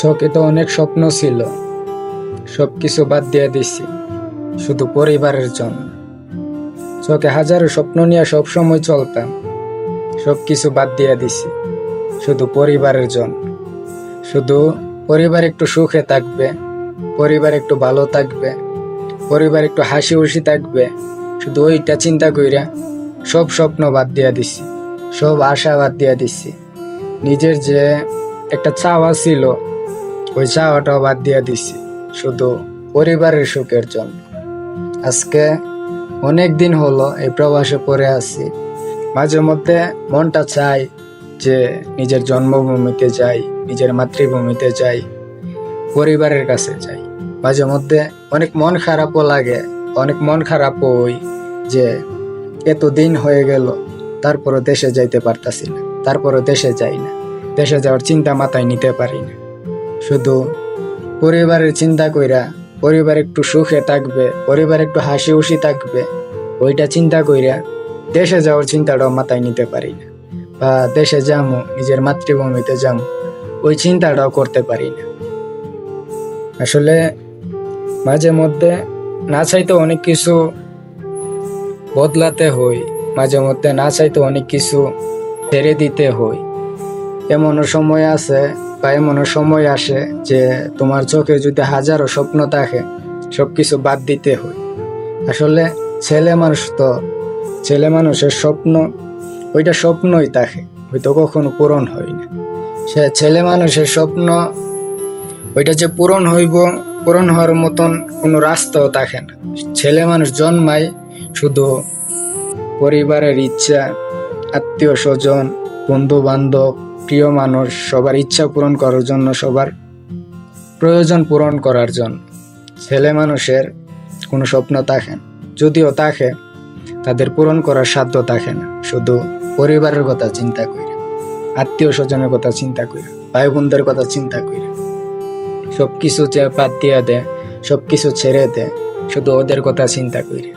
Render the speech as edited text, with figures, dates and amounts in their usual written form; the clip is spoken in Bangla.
চোখে তো অনেক স্বপ্ন ছিল, সবকিছু বাদ দিয়ে দিছি শুধু পরিবারের জন্য। চোখে হাজারো স্বপ্ন নিয়ে সবসময় চলতাম, সবকিছু বাদ দিয়ে দিছি শুধু পরিবারের জন্য। শুধু পরিবার একটু সুখে থাকবে, পরিবার একটু ভালো থাকবে, পরিবার একটু হাসি খুশি থাকবে, শুধু ওইটা চিন্তা কইরা সব স্বপ্ন বাদ দিয়ে দিছি, সব আশা বাদ দিয়ে দিছি। নিজের যে একটা চাওয়া ছিল, ওই চাওয়াটাও বাদ দিয়ে দিছি শুধু পরিবারের সুখের জন্য। আজকে অনেক দিন হলো এই প্রবাসে পড়ে আছি। মাঝে মধ্যে মনটা চায় যে নিজের জন্মভূমিতে যাই, নিজের মাতৃভূমিতে যাই, পরিবারের কাছে যাই। মাঝে মধ্যে অনেক মন খারাপও লাগে, অনেক মন খারাপও হই যে এতদিন হয়ে গেল তারপরও দেশে যাইতে পারতাছি না, তারপরও দেশে যাই না, দেশে যাওয়ার চিন্তা মাথায় নিতে পারি না। শুধু পরিবারের চিন্তা কইরা, পরিবার একটু সুখে থাকবে, পরিবার একটু হাসি খুশি থাকবে, ওইটা চিন্তা কইরা দেশে যাওয়ার চিন্তাটাও মাথায় নিতে পারি না, বা দেশে যাবো, নিজের মাতৃভূমিতে যাবো, ওই চিন্তাটাও করতে পারি না। আসলে মাঝে মধ্যে না চাইতে অনেক কিছু বদলাতে হয়, মাঝে মধ্যে না চাইতে অনেক কিছু ছেড়ে দিতে হয়। এমনও সময় আছে বা এমনও সময় আসে যে তোমার চোখে যদি হাজারো স্বপ্ন থাকে, সবকিছু বাদ দিতে হয়। আসলে ছেলে মানুষের স্বপ্ন ওইটা স্বপ্নই থাকে, হয়তো কখনো পূরণ হয় না। সে ছেলে মানুষের স্বপ্ন ওইটা যে পূরণ হইব, পূরণ হওয়ার মতন কোনো রাস্তাও থাকে না। ছেলে মানুষ জন্মায় শুধু পরিবারের ইচ্ছা, আত্মীয় স্বজন, বন্ধু বান্ধব, প্রিয় মানুষ, সবার ইচ্ছা পূরণ করার জন্য, সবার প্রয়োজন পূরণ করার জন্য। ছেলে মানুষের কোনো স্বপ্ন থাকে না, যদিও থাকে তাদের পূরণ করার সাধ্য থাকে না। শুধু পরিবারের কথা চিন্তা করি, আত্মীয় স্বজনের কথা চিন্তা করি, ভাই বোনদের কথা চিন্তা করি, সবকিছু বাদ দিয়ে দেয়, সবকিছু ছেড়ে দেয়, শুধু ওদের কথা চিন্তা করি।